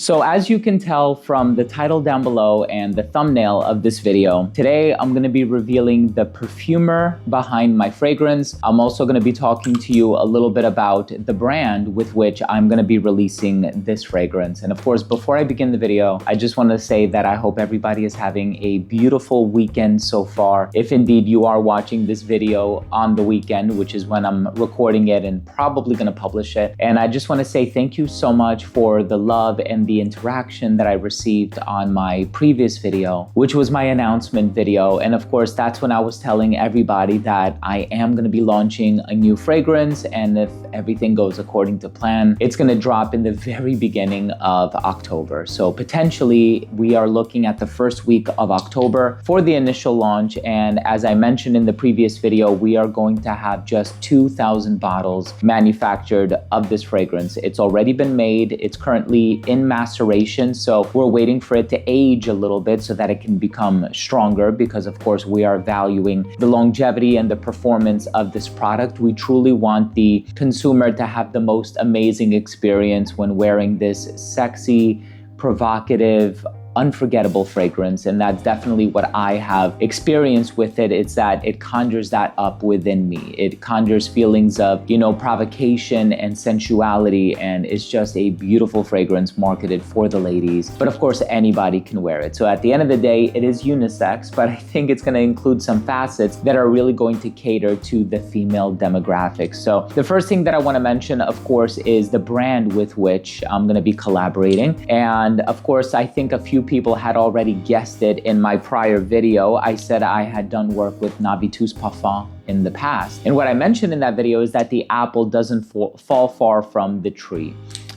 So as you can tell from the title down below and the thumbnail of this video, today I'm gonna be revealing the perfumer behind my fragrance. I'm also gonna be talking to you a little bit about the brand with which I'm gonna be releasing this fragrance. And of course, before I begin the video, I just wanna say that I hope everybody is having a beautiful weekend so far. If indeed you are watching this video on the weekend, which is when I'm recording it and probably gonna publish it. And I just wanna say thank you so much for the love and the interaction that I received on my previous video, which was my announcement video. And of course, that's when I was telling everybody that I am gonna be launching a new fragrance, and if everything goes according to plan, it's gonna drop in the very beginning of October. So potentially we are looking at the first week of October for the initial launch. And as I mentioned in the previous video, we are going to have just 2,000 bottles manufactured of this fragrance. It's already been made. It's currently in maceration, so we're waiting for it to age a little bit so that it can become stronger, because of course we are valuing the longevity and the performance of this product. We truly want the consumer to have the most amazing experience when wearing this sexy, provocative, unforgettable fragrance. And that's definitely what I have experienced with it. It's that it conjures that up within me. It conjures feelings of, provocation and sensuality, and it's just a beautiful fragrance marketed for the ladies. But of course, anybody can wear it. So at the end of the day, it is unisex, but I think it's gonna include some facets that are really going to cater to the female demographic. So the first thing that I wanna mention, of course, is the brand with which I'm gonna be collaborating. And of course, I think a few people had already guessed it in my prior video. I said I had done work with Navitus Parfum in the past. And what I mentioned in that video is that the apple doesn't fall far from the tree.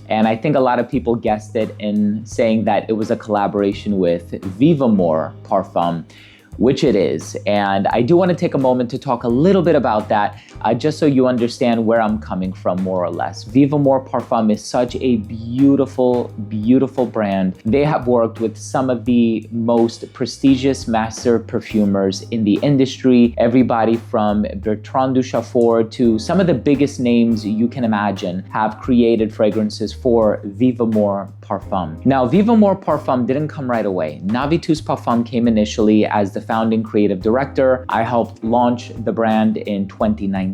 And I think a lot of people guessed it in saying that it was a collaboration with Vivamore Parfum, which it is. And I do want to take a moment to talk a little bit about that, just so you understand where I'm coming from, more or less. Vivamore Parfum is such a beautiful, beautiful brand. They have worked with some of the most prestigious master perfumers in the industry, everybody from Bertrand Duchaufour to some of the biggest names you can imagine have created fragrances for Vivamore Parfum. Now, Vivamore Parfum didn't come right away. Navitus Parfum came initially as the founding creative director. I helped launch the brand in 2019.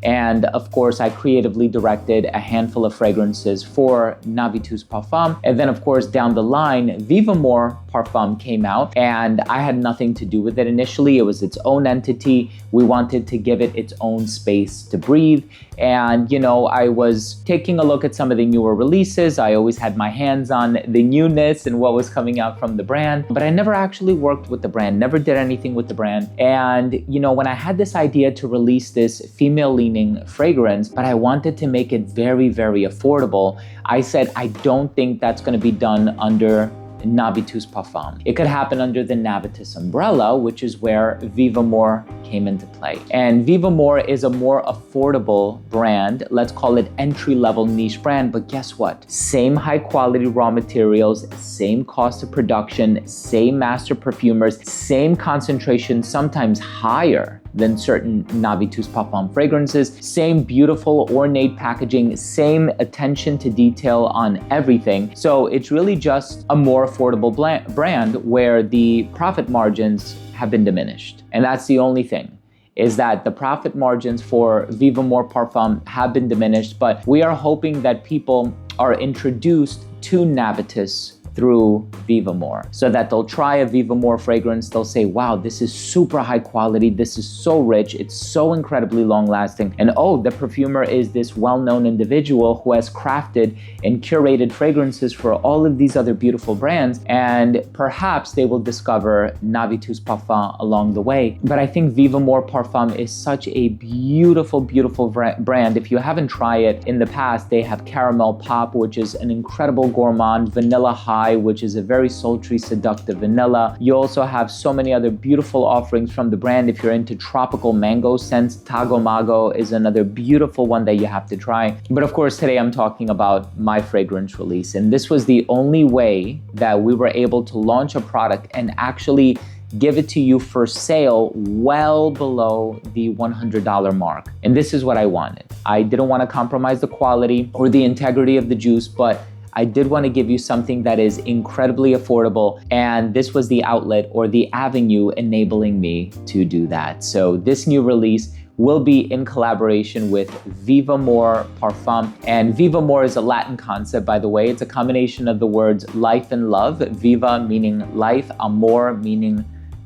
And of course, I creatively directed a handful of fragrances for Navitus Parfum. And then of course, down the line, Vivamore Parfum came out, and I had nothing to do with it initially. It was its own entity. We wanted to give it its own space to breathe. And I was taking a look at some of the newer releases. I always had my hands on the newness and what was coming out from the brand, but I never actually worked with the brand, never did anything with the brand. And when I had this idea to release this female-leaning fragrance, but I wanted to make it very, very affordable, I said, I don't think that's gonna be done under Navitus Parfum. It could happen under the Navitus umbrella, which is where Vivamore came into play. And Vivamore is a more affordable brand. Let's call it entry-level niche brand, but guess what? Same high quality raw materials, same cost of production, same master perfumers, same concentration, sometimes higher than certain Navitus Parfum fragrances, same beautiful ornate packaging, same attention to detail on everything. So it's really just a more affordable brand where the profit margins have been diminished. And that's the only thing, is that the profit margins for Vivamore Parfum have been diminished, but we are hoping that people are introduced to Navitus through Vivamore, so that they'll try a Vivamore fragrance. They'll say, wow, this is super high quality. This is so rich. It's so incredibly long lasting. And oh, the perfumer is this well-known individual who has crafted and curated fragrances for all of these other beautiful brands. And perhaps they will discover Navitus Parfum along the way. But I think Vivamore Parfum is such a beautiful, beautiful brand. If you haven't tried it in the past, they have Caramel Pop, which is an incredible gourmand, Vanilla High, which is a very sultry, seductive vanilla. You also have so many other beautiful offerings from the brand. If you're into tropical mango scents, Tago Mago is another beautiful one that you have to try. But of course, today I'm talking about my fragrance release. And this was the only way that we were able to launch a product and actually give it to you for sale well below the $100 mark. And this is what I wanted. I didn't want to compromise the quality or the integrity of the juice, but I did want to give you something that is incredibly affordable, and this was the outlet or the avenue enabling me to do that. So this new release will be in collaboration with Vivamor Parfum. And Vivamor is a Latin concept, by the way. It's a combination of the words life and love. Viva meaning life, amor meaning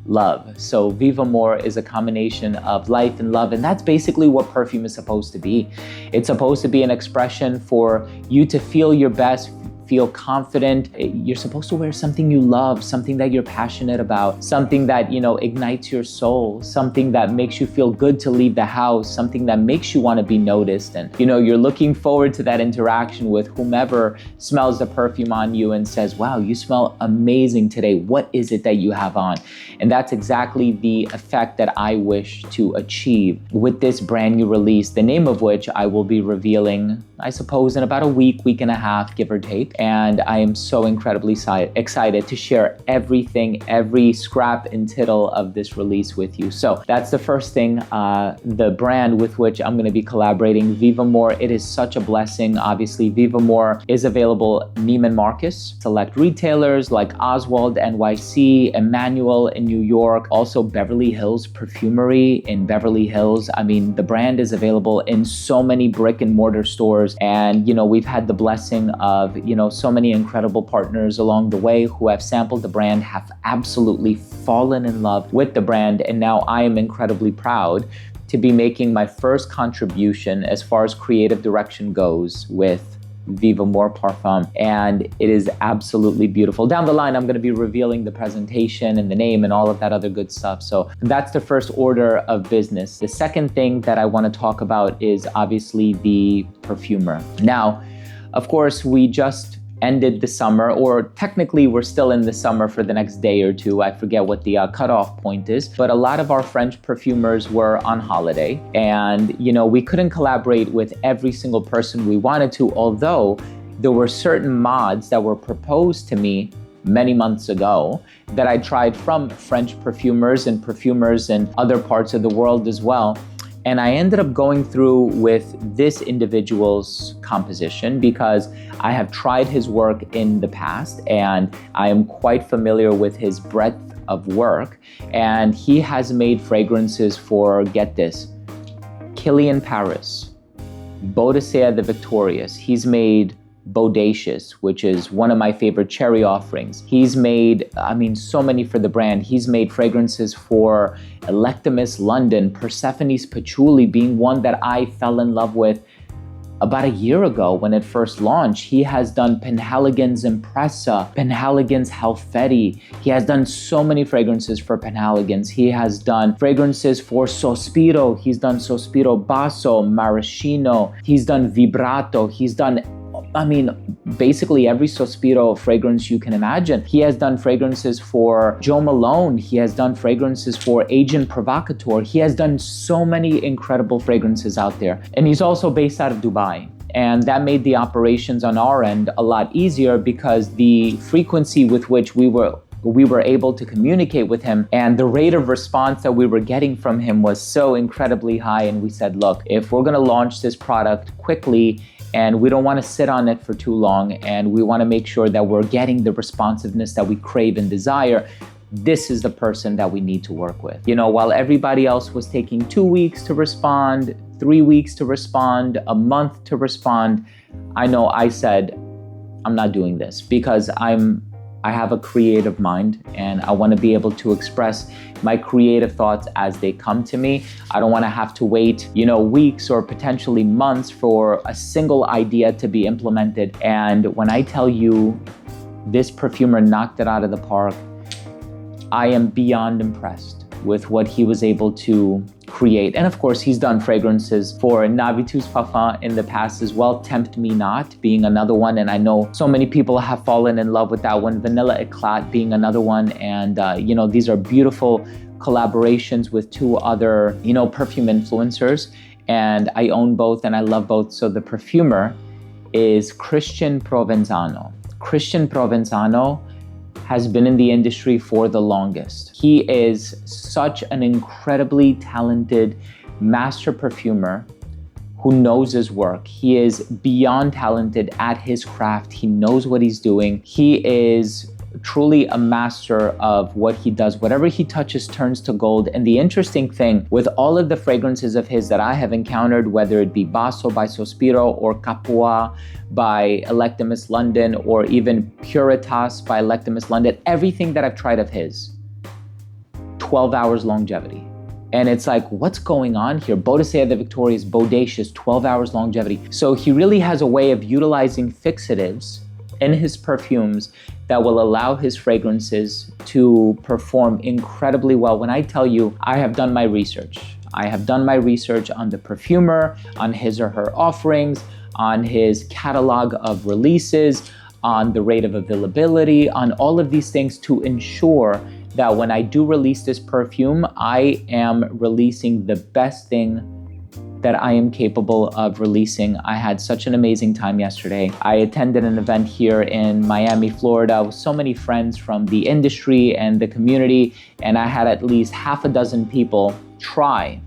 love. So Vivamor is a combination of life and love, and that's basically what perfume is supposed to be. It's supposed to be an expression for you to feel your best, feel confident. You're supposed to wear something you love, something that you're passionate about, something that, ignites your soul, something that makes you feel good to leave the house, something that makes you want to be noticed. And, you're looking forward to that interaction with whomever smells the perfume on you and says, wow, you smell amazing today. What is it that you have on? And that's exactly the effect that I wish to achieve with this brand new release, the name of which I will be revealing, I suppose, in about a week and a half, give or take. And I am so incredibly excited to share everything, every scrap and tittle of this release with you. So that's the first thing, the brand with which I'm going to be collaborating, Vivamor. It is such a blessing. Obviously, Vivamor is available Neiman Marcus, select retailers like Oswald NYC, Emmanuel in New York, also Beverly Hills Perfumery in Beverly Hills. I mean, the brand is available in so many brick and mortar stores. And, we've had the blessing of, so many incredible partners along the way who have sampled the brand, have absolutely fallen in love with the brand. And now I am incredibly proud to be making my first contribution as far as creative direction goes with Vivamor Parfum, and it is absolutely beautiful. Down the line, I'm going to be revealing the presentation and the name and all of that other good stuff. So that's the first order of business. The second thing that I want to talk about is obviously the Perfumer. Now, of course, we just ended the summer, or technically we're still in the summer for the next day or two. I forget what the cutoff point is, but a lot of our French perfumers were on holiday, and we couldn't collaborate with every single person we wanted to, although there were certain mods that were proposed to me many months ago that I tried from French perfumers in other parts of the world as well. And I ended up going through with this individual's composition because I have tried his work in the past and I am quite familiar with his breadth of work. And he has made fragrances for, get this, Kilian Paris, Bodicea the Victorious. He's made Bodacious, which is one of my favorite cherry offerings. He's made, so many for the brand. He's made fragrances for Electimus London, Persephone's Patchouli being one that I fell in love with about a year ago when it first launched. He has done Penhaligon's Impressa, Penhaligon's Halfeti. He has done so many fragrances for Penhaligon's. He has done fragrances for Sospiro. He's done Sospiro Basso, Maraschino. He's done Vibrato. He's done basically every Sospiro fragrance you can imagine. He has done fragrances for Jo Malone. He has done fragrances for Agent Provocateur. He has done so many incredible fragrances out there. And he's also based out of Dubai. And that made the operations on our end a lot easier because the frequency with which we were able to communicate with him and the rate of response that we were getting from him was so incredibly high. And we said, look, if we're gonna launch this product quickly and we don't want to sit on it for too long, and we want to make sure that we're getting the responsiveness that we crave and desire, this is the person that we need to work with. While everybody else was taking 2 weeks to respond, 3 weeks to respond, a month to respond, I said, I'm not doing this because I have a creative mind and I want to be able to express my creative thoughts as they come to me. I don't want to have to wait, weeks or potentially months for a single idea to be implemented. And when I tell you this perfumer knocked it out of the park, I am beyond impressed with what he was able to create. And of course, he's done fragrances for Navitus Parfum in the past as well. Tempt Me Not being another one. And I know so many people have fallen in love with that one. Vanilla Eclat being another one. And, these are beautiful collaborations with two other, perfume influencers. And I own both and I love both. So the Perfumer is Christian Provenzano. Christian Provenzano has been in the industry for the longest. He is such an incredibly talented master perfumer who knows his work. He is beyond talented at his craft. He knows what he's doing. He is truly a master of what he does. Whatever he touches turns to gold. And the interesting thing with all of the fragrances of his that I have encountered, whether it be Basso by Sospiro or Capua by Electimus London or even Puritas by Electimus London, everything that I've tried of his, 12 hours longevity. And it's like, what's going on here? Bodicea the Victorious, Bodacious, 12 hours longevity. So he really has a way of utilizing fixatives in his perfumes that will allow his fragrances to perform incredibly well. When I tell you, I have done my research. I have done my research on the perfumer, on his or her offerings, on his catalog of releases, on the rate of availability, on all of these things to ensure that when I do release this perfume, I am releasing the best thing that I am capable of releasing. I had such an amazing time yesterday. I attended an event here in Miami, Florida with so many friends from the industry and the community, and I had at least half a dozen people try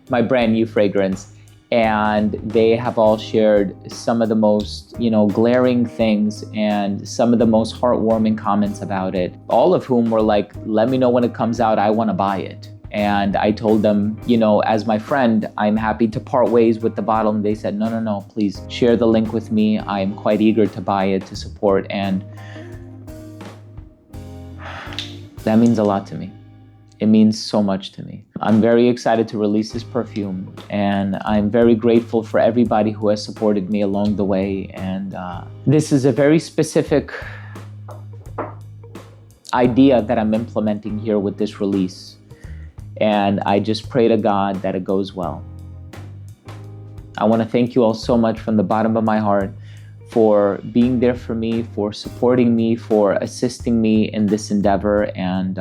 my brand new fragrance, and they have all shared some of the most, glaring things and some of the most heartwarming comments about it, all of whom were like, let me know when it comes out, I wanna buy it. And I told them, as my friend, I'm happy to part ways with the bottle. And they said, no, please share the link with me. I'm quite eager to buy it, to support. And that means a lot to me. It means so much to me. I'm very excited to release this perfume. And I'm very grateful for everybody who has supported me along the way. And this is a very specific idea that I'm implementing here with this release. And I just pray to God that it goes well. I want to thank you all so much from the bottom of my heart for being there for me, for supporting me, for assisting me in this endeavor. And,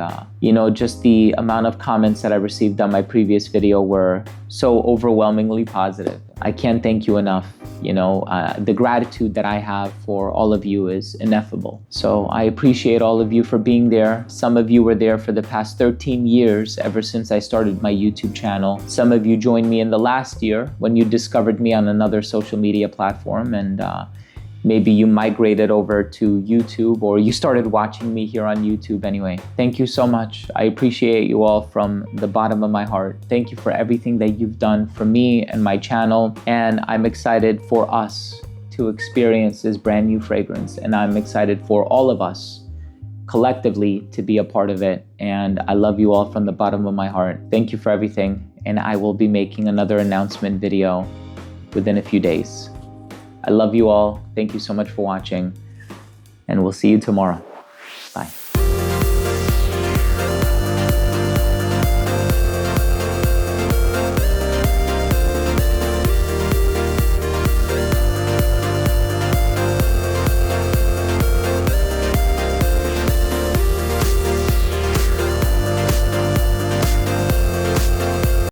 just the amount of comments that I received on my previous video were so overwhelmingly positive. I can't thank you enough. The gratitude that I have for all of you is ineffable. So I appreciate all of you for being there. Some of you were there for the past 13 years, ever since I started my YouTube channel. Some of you joined me in the last year when you discovered me on another social media platform, and maybe you migrated over to YouTube, or you started watching me here on YouTube anyway. Thank you so much. I appreciate you all from the bottom of my heart. Thank you for everything that you've done for me and my channel. And I'm excited for us to experience this brand new fragrance. And I'm excited for all of us collectively to be a part of it. And I love you all from the bottom of my heart. Thank you for everything. And I will be making another announcement video within a few days. I love you all. Thank you so much for watching, and we'll see you tomorrow.